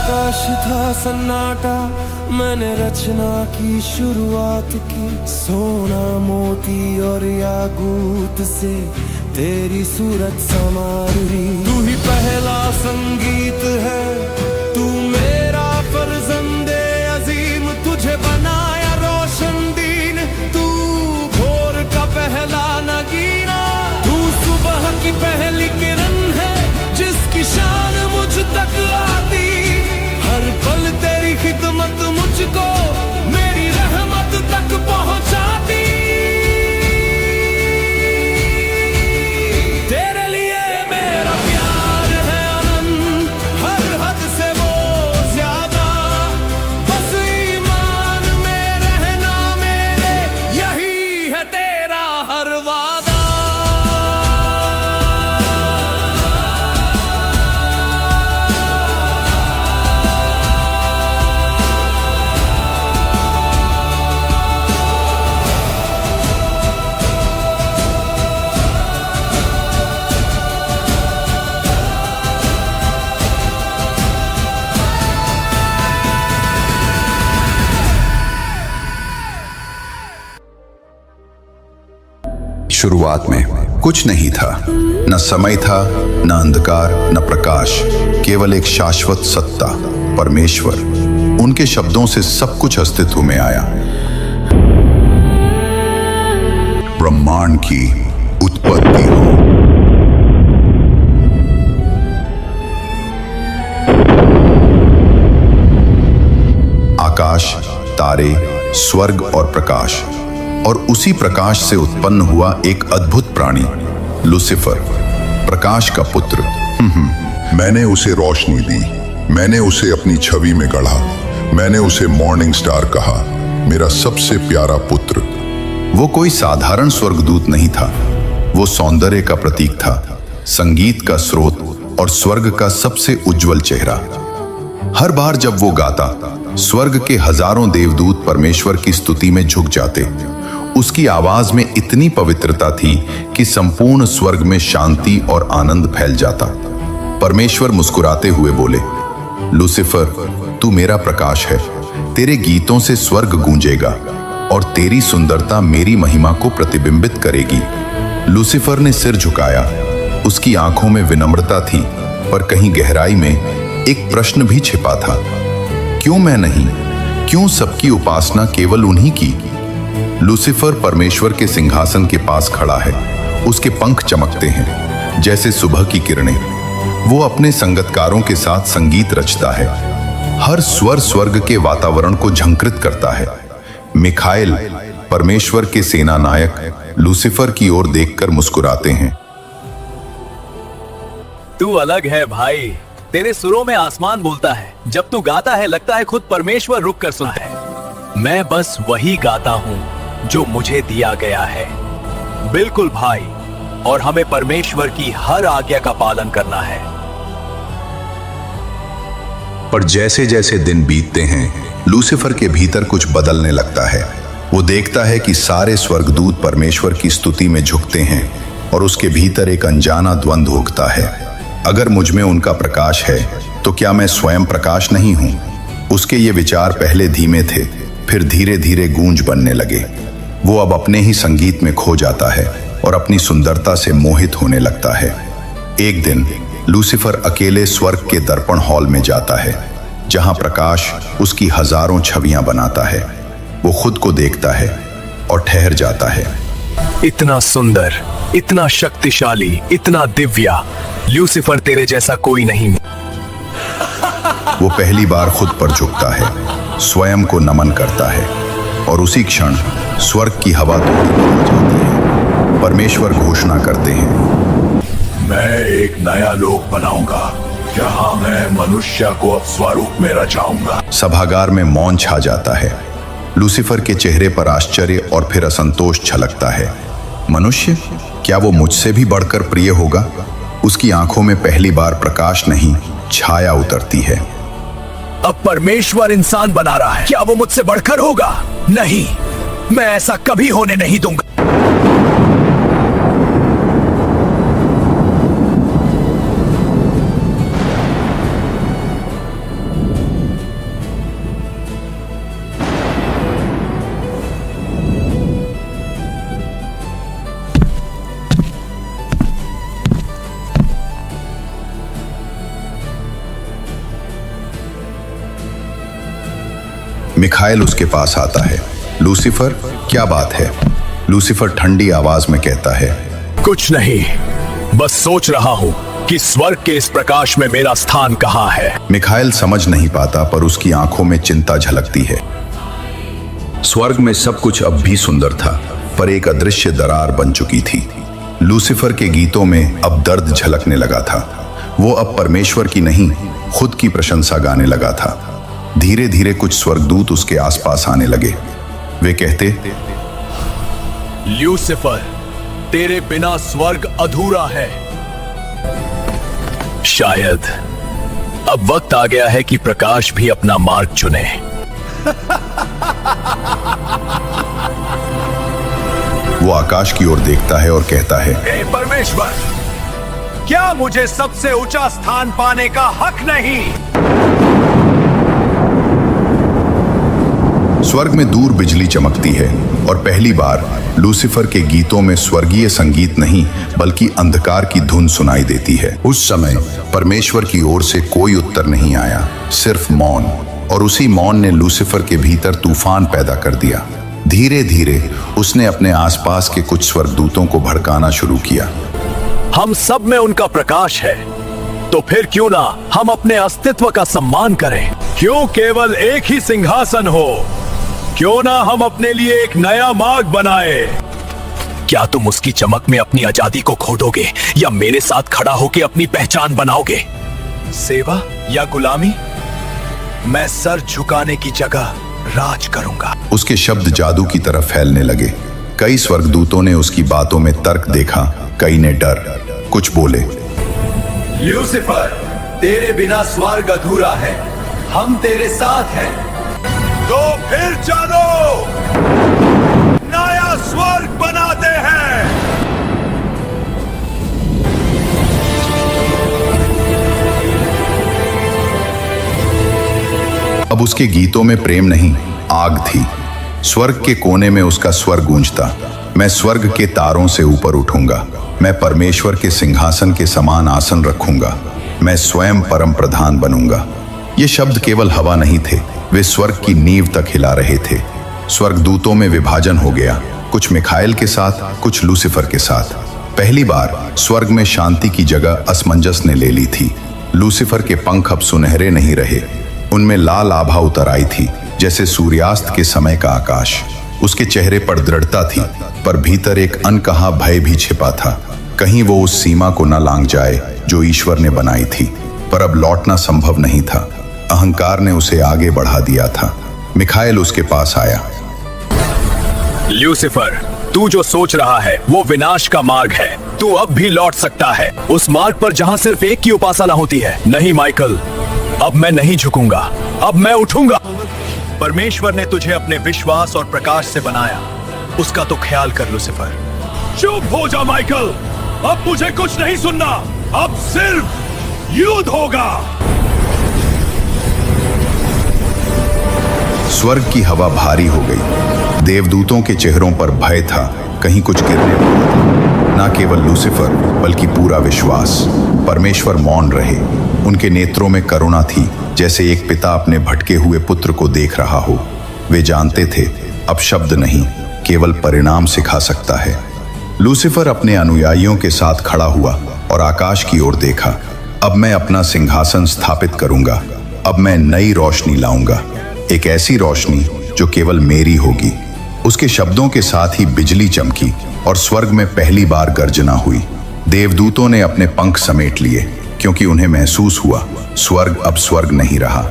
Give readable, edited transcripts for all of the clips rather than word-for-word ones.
आकाश था सन्नाटा, मैंने रचना की शुरुआत की। सोना मोती और याकूत से तेरी सूरत संवारी। तू ही पहला संगीत है, तू मेरा फर्जंदे अजीम। तुझे बनाया रोशन दीन, तू भोर का पहला नगीना। तू सुबह की पहली किरण है, जिसकी शान मुझ तक आती। हर पल तेरी खिदमत मुझको मेरी रहमत तक पहुंचाती। तेरे लिए मेरा प्यार है अनंत, हर हद से वो ज्यादा। बस ईमान में रहना मेरे, यही है तेरा हर वादा। शुरुआत में कुछ नहीं था, न समय था, न अंधकार, न प्रकाश, केवल एक शाश्वत सत्ता, परमेश्वर। उनके शब्दों से सब कुछ अस्तित्व में आया। ब्रह्मांड की उत्पत्ति हो। आकाश, तारे, स्वर्ग और प्रकाश, और उसी प्रकाश से उत्पन्न हुआ एक अद्भुत प्राणी, लूसीफर, प्रकाश का पुत्र। मैंने उसे रोशनी दी, मैंने उसे अपनी छवि में गढ़ा, मैंने उसे मॉर्निंग स्टार कहा, मेरा सबसे प्यारा पुत्र। वो कोई साधारण स्वर्गदूत नहीं था, वो सौंदर्य का प्रतीक था, संगीत का स्रोत और स्वर्ग का सबसे उज्जवल चेहरा। हर बार जब वो गाता, स्वर्ग के हजारों देवदूत परमेश्वर की स्तुति में झुक जाते। उसकी आवाज में इतनी पवित्रता थी कि संपूर्ण स्वर्ग में शांति और आनंद फैल जाता। परमेश्वर मुस्कुराते हुए बोले, लूसीफर, तू मेरा प्रकाश है। तेरे गीतों से स्वर्ग गूंजेगा और तेरी सुंदरता मेरी महिमा को प्रतिबिंबित करेगी। लूसीफर ने सिर झुकाया। उसकी आंखों में विनम्रता थी, पर कहीं गहराई में एक प्रश्न भी छिपा था। क्यों मैं नहीं? क्यों सबकी उपासना केवल उन्हीं की? लूसीफर परमेश्वर के सिंहासन के पास खड़ा है। उसके पंख चमकते हैं जैसे सुबह की किरणें। वो अपने संगतकारों के साथ संगीत रचता है। हर स्वर स्वर्ग के वातावरण को झंकृत करता है। मिखाएल, परमेश्वर के सेना नायक, लूसीफर की ओर देखकर मुस्कुराते हैं। तू अलग है भाई, तेरे सुरों में आसमान बोलता है। जब तू गाता है लगता है खुद परमेश्वर रुक कर सुना है। मैं बस वही गाता हूँ जो मुझे दिया गया है। बिल्कुल भाई, और हमें परमेश्वर की हर आज्ञा का पालन करना है। पर जैसे जैसे दिन बीतते हैं, लूसीफर के भीतर कुछ बदलने लगता है। वो देखता है कि सारे स्वर्गदूत परमेश्वर की स्तुति में झुकते हैं और उसके भीतर एक अनजाना द्वंद्व उगता है। अगर मुझ में उनका प्रकाश है तो क्या मैं स्वयं प्रकाश नहीं हूं? उसके ये विचार पहले धीमे थे, फिर धीरे धीरे गूंज बनने लगे। वो अब अपने ही संगीत में खो जाता है और अपनी सुंदरता से मोहित होने लगता है। एक दिन लूसीफर अकेले स्वर्ग के दर्पण हॉल में जाता है, जहां प्रकाश उसकी हजारों छवियां बनाता है। वो खुद को देखता है और ठहर जाता है। इतना सुंदर, इतना शक्तिशाली, इतना दिव्या, लूसीफर तेरे जैसा कोई नहीं। वो पहली बार खुद पर झुकता है, स्वयं को नमन करता है, और उसी क्षण स्वर्ग की हवा थोड़ी बदल जाती है। परमेश्वर घोषणा करते हैं, मैं एक नया लोक बनाऊंगा, जहां मैं मनुष्य को अब स्वरूप में रचाऊंगा। सभागार में मौन छा जाता है। लूसीफर के चेहरे पर आश्चर्य और फिर असंतोष छलकता है। मनुष्य? क्या वो मुझसे भी बढ़कर प्रिय होगा? उसकी आंखों में पहली बार प्रकाश नहीं, छाया उतरती है। अब परमेश्वर इंसान बना रहा है, क्या वो मुझसे बढ़कर होगा? नहीं, मैं ऐसा कभी होने नहीं दूंगा। मिखाइल उसके पास आता है। लूसीफर, क्या बात है? लूसीफर ठंडी आवाज में कहता है, कुछ नहीं, बस सोच रहा हूँ कि स्वर्ग के इस प्रकाश में मेरा स्थान कहाँ है। मिखाइल समझ नहीं पाता, पर उसकी आंखों में चिंता झलकती है। स्वर्ग में सब कुछ अब भी सुंदर था, पर एक अदृश्य दरार बन चुकी थी। लूसीफर के गीतों में अब दर्द झलकने लगा था। वो अब परमेश्वर की नहीं, खुद की प्रशंसा गाने लगा था। धीरे धीरे कुछ स्वर्गदूत उसके आसपास आने लगे। वे कहते, लूसीफर, तेरे बिना स्वर्ग अधूरा है। शायद अब वक्त आ गया है कि प्रकाश भी अपना मार्ग चुने। वो आकाश की ओर देखता है और कहता है, हे परमेश्वर, क्या मुझे सबसे ऊंचा स्थान पाने का हक नहीं? स्वर्ग में दूर बिजली चमकती है और पहली बार लूसीफर के गीतों में स्वर्गीय संगीत नहीं, बल्कि अंधकार की धुन सुनाई देती है। उस समय परमेश्वर की ओर से कोई उत्तर नहीं आया, सिर्फ मौन। और उसी मौन ने लूसीफर के भीतर तूफान पैदा कर दिया। धीरे धीरे उसने अपने आसपास के कुछ स्वर्गदूतों को भड़काना शुरू किया। हम सब में उनका प्रकाश है, तो फिर क्यों ना हम अपने अस्तित्व का सम्मान करें? क्यों केवल एक ही सिंहासन हो? क्यों ना हम अपने लिए एक नया मार्ग बनाए? क्या तुम उसकी चमक में अपनी आजादी को खो दोगे, या मेरे साथ खड़ा होकर अपनी पहचान बनाओगे? सेवा या गुलामी? मैं सर झुकाने की जगह राज करूंगा। उसके शब्द जादू की तरह फैलने लगे। कई स्वर्गदूतों ने उसकी बातों में तर्क देखा, कई ने डर। कुछ बोले, लूसीफर, तेरे बिना स्वर्ग अधूरा है, हम तेरे साथ हैं। तो फिर चलो नया स्वर्ग बनाते हैं। अब उसके गीतों में प्रेम नहीं, आग थी। स्वर्ग के कोने में उसका स्वर गूंजता, मैं स्वर्ग के तारों से ऊपर उठूंगा, मैं परमेश्वर के सिंहासन के समान आसन रखूंगा, मैं स्वयं परम प्रधान बनूंगा। ये शब्द केवल हवा नहीं थे, वे स्वर्ग की नींव तक हिला रहे थे। स्वर्गदूतों में विभाजन हो गया, कुछ मिखाइल के साथ, कुछ लूसीफर के साथ। पहली बार स्वर्ग में शांति की जगह असमंजस ने ले ली थी। लूसीफर के पंख अब सुनहरे नहीं रहे, उनमें लाल आभा उतर आई थी, जैसे सूर्यास्त के समय का आकाश। उसके चेहरे पर दृढ़ता थी, पर भीतर एक अनकहा भय भी छिपा था। कहीं वो उस सीमा को न लांघ जाए जो ईश्वर ने बनाई थी। पर अब लौटना संभव नहीं था, अहंकार ने उसे आगे बढ़ा दिया था। मिखाइल उसके पास आया। लूसीफर, तू जो सोच रहा है वो विनाश का मार्ग है। तू अब भी लौट सकता है, उस मार्ग पर जहां सिर्फ एक की उपासना होती है। नहीं माइकल, अब मैं नहीं झुकूंगा, अब मैं उठूंगा। परमेश्वर ने तुझे अपने विश्वास और प्रकाश से बनाया, उसका तो ख्याल कर लूसीफर। चुप हो जा माइकल, अब मुझे कुछ नहीं सुनना, अब सिर्फ युद्ध होगा। स्वर्ग की हवा भारी हो गई। देवदूतों के चेहरों पर भय था, कहीं कुछ गिरने वाला था। न केवल लूसीफर बल्कि पूरा विश्वास। परमेश्वर मौन रहे, उनके नेत्रों में करुणा थी, जैसे एक पिता अपने भटके हुए पुत्र को देख रहा हो। वे जानते थे अब शब्द नहीं, केवल परिणाम सिखा सकता है। लूसीफर अपने अनुयायियों के साथ खड़ा हुआ और आकाश की ओर देखा। अब मैं अपना सिंहासन स्थापित करूंगा, अब मैं नई रोशनी लाऊंगा, एक ऐसी रोशनी जो केवल मेरी होगी। उसके शब्दों के साथ ही बिजली चमकी और स्वर्ग में पहली बार गर्जना हुई। देवदूतों ने अपने पंख समेट लिए, क्योंकि उन्हें महसूस हुआ स्वर्ग अब स्वर्ग नहीं रहा,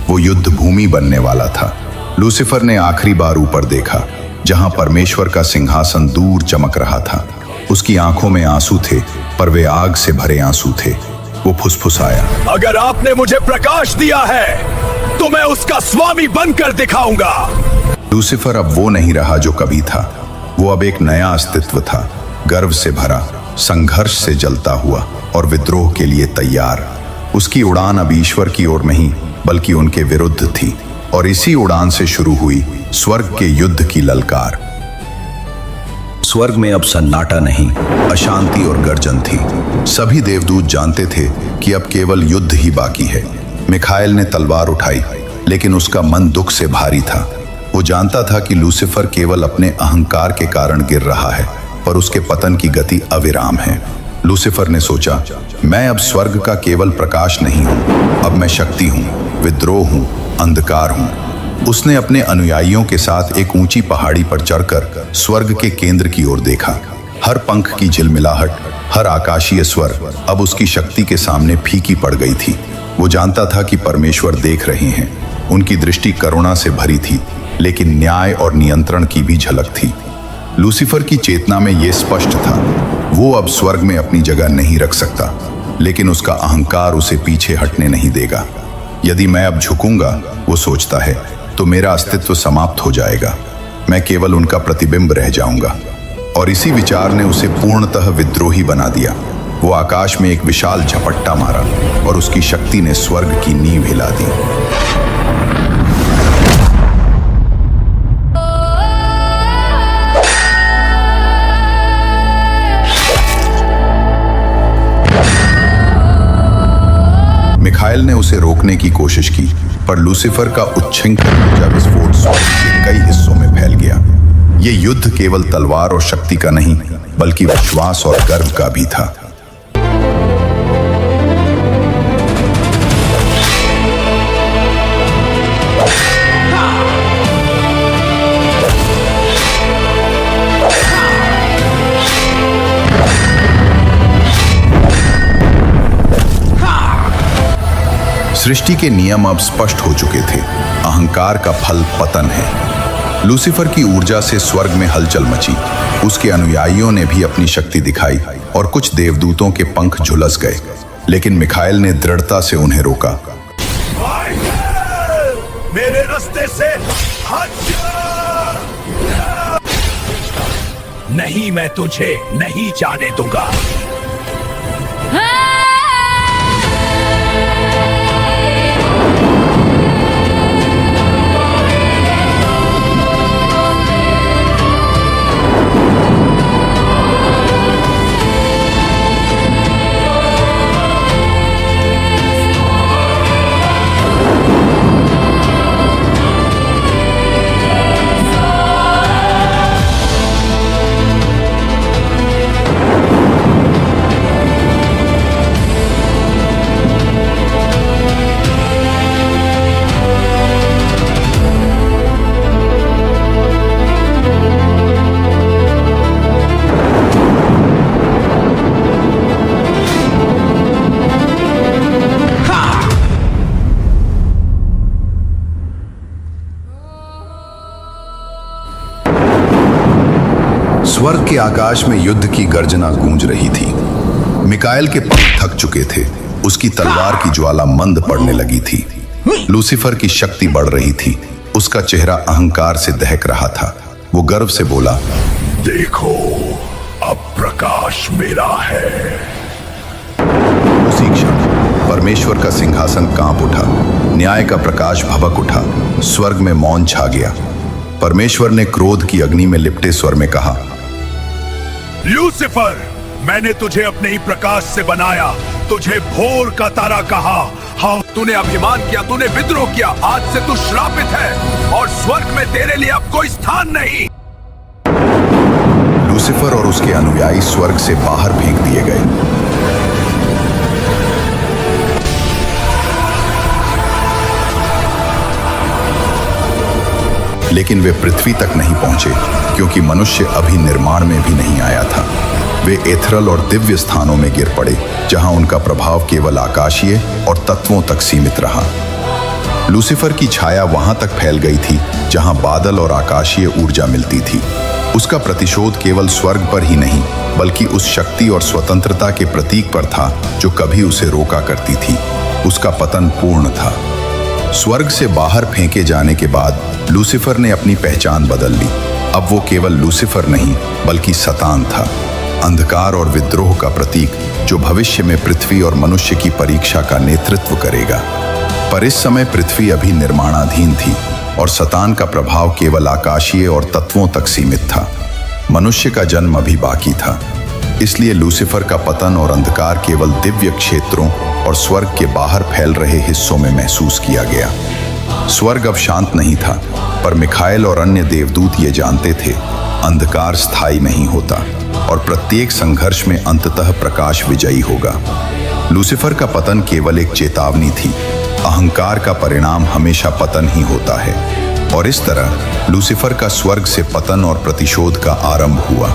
वो युद्ध भूमि बनने वाला था। लूसीफर ने आखिरी बार ऊपर देखा, जहां परमेश्वर का सिंहासन दूर चमक रहा था। उसकी आंखों में आंसू थे, पर वे आग से भरे आंसू थे। वो फुसफुसाया, अगर आपने मुझे प्रकाश दिया है तो मैं उसका स्वामी बनकर दिखाऊंगा। लूसीफर अब वो नहीं रहा जो कभी था। वो अब एक नया अस्तित्व था, गर्व से भरा, संघर्ष से जलता हुआ और विद्रोह के लिए तैयार। उसकी उड़ान अब ईश्वर की ओर नहीं बल्कि उनके विरुद्ध थी, और इसी उड़ान से शुरू हुई स्वर्ग के युद्ध की ललकार। स्वर्ग में अब सन्नाटा नहीं, अशांति और गर्जन थी। सभी देवदूत जानते थे कि अब केवल युद्ध ही बाकी है। मिखाइल ने तलवार उठाई लेकिन उसका मन दुख से भारी था। वो जानता था कि लूसीफर केवल अपने अहंकार के कारण गिर रहा है, पर उसके पतन की गति अविराम है। लूसीफर ने सोचा, मैं अब स्वर्ग का केवल प्रकाश नहीं हूँ, अब मैं शक्ति हूँ, विद्रोह हूँ, अंधकार हूँ। उसने अपने अनुयायियों के साथ एक ऊंची पहाड़ी पर चढ़कर स्वर्ग के केंद्र की ओर देखा। हर पंख की झिलमिलाहट, हर आकाशीय स्वर अब उसकी शक्ति के सामने फीकी पड़ गई थी। वो जानता था कि परमेश्वर देख रहे हैं। उनकी दृष्टि करुणा से भरी थी, लेकिन न्याय और नियंत्रण की भी झलक थी। लूसीफर की चेतना में यह स्पष्ट था, वो अब स्वर्ग में अपनी जगह नहीं रख सकता, लेकिन उसका अहंकार उसे पीछे हटने नहीं देगा। यदि मैं अब झुकूंगा, वो सोचता है, तो मेरा अस्तित्व समाप्त हो जाएगा। मैं केवल उनका प्रतिबिंब रह जाऊंगा। और इसी विचार ने उसे पूर्णतः विद्रोही बना दिया। वो आकाश में एक विशाल झपट्टा मारा और उसकी शक्ति ने स्वर्ग की नींव हिला दी। मिखाइल ने उसे रोकने की कोशिश की, पर लूसीफर का उच्छृंखल ऊर्जा विस्फोट स्वर्ग के कई हिस्सों में फैल गया। ये युद्ध केवल तलवार और शक्ति का नहीं, बल्कि विश्वास और गर्व का भी था। सृष्टि के नियम अब स्पष्ट हो चुके थे। अहंकार का फल पतन है। लूसीफर की ऊर्जा से स्वर्ग में हलचल मची। उसके अनुयायियों ने भी अपनी शक्ति दिखाई और कुछ देवदूतों के पंख झुलस गए, लेकिन मिखाइल ने दृढ़ता से उन्हें रोका। मेरे रास्ते से हट जा! नहीं, मैं तुझे नहीं जाने दूंगा। स्वर्ग के आकाश में युद्ध की गर्जना गूंज रही थी। मिकाएल के पंख थक चुके थे। उसकी तलवार की ज्वाला मंद पड़ने लगी थी। लूसीफर की शक्ति बढ़ रही थी। उसका चेहरा अहंकार से दहक रहा था। वो गर्व से बोला, देखो, अब प्रकाश मेरा है। उसी क्षण परमेश्वर का सिंहासन कांप उठा। न्याय का प्रकाश भभक उठा। स्वर्ग में मौन छा गया। परमेश्वर ने क्रोध की अग्नि में लिपटे स्वर में कहा, लूसीफर, मैंने तुझे अपने ही प्रकाश से बनाया, तुझे भोर का तारा कहा। हाँ, तूने अभिमान किया, तूने विद्रोह किया। आज से तू श्रापित है और स्वर्ग में तेरे लिए अब कोई स्थान नहीं। लूसीफर और उसके अनुयायी स्वर्ग से बाहर फेंक दिए गए। लेकिन वे पृथ्वी तक नहीं पहुंचे, क्योंकि मनुष्य अभी निर्माण में भी नहीं आया था। वे एथरल और दिव्य स्थानों में गिर पड़े, जहां उनका प्रभाव केवल आकाशीय और तत्वों तक सीमित रहा। लूसीफर की छाया वहां तक फैल गई थी जहां बादल और आकाशीय ऊर्जा मिलती थी। उसका प्रतिशोध केवल स्वर्ग पर ही नहीं, बल्कि उस शक्ति और स्वतंत्रता के प्रतीक पर था जो कभी उसे रोका करती थी। उसका पतन पूर्ण था। स्वर्ग से बाहर फेंके जाने के बाद लूसीफर ने अपनी पहचान बदल ली। अब वो केवल लूसीफर नहीं, बल्कि सतान था, अंधकार और विद्रोह का प्रतीक, जो भविष्य में पृथ्वी और मनुष्य की परीक्षा का नेतृत्व करेगा। पर इस समय पृथ्वी अभी निर्माणाधीन थी और सतान का प्रभाव केवल आकाशीय और तत्वों तक सीमित था। मनुष्य का जन्म अभी बाकी था। इसलिए लूसीफर का पतन और अंधकार केवल दिव्य क्षेत्रों और स्वर्ग के बाहर फैल रहे हिस्सों में महसूस किया गया। स्वर्ग अब शांत नहीं था, पर मिखाएल और अन्य देवदूत ये जानते थे, अंधकार स्थायी नहीं होता और प्रत्येक संघर्ष में अंततः प्रकाश विजयी होगा। लूसीफर का पतन केवल एक चेतावनी थी। अहंकार का परिणाम हमेशा पतन ही होता है, और इस तरह लूसीफर का स्वर्ग से पतन और प्रतिशोध का आरंभ हुआ।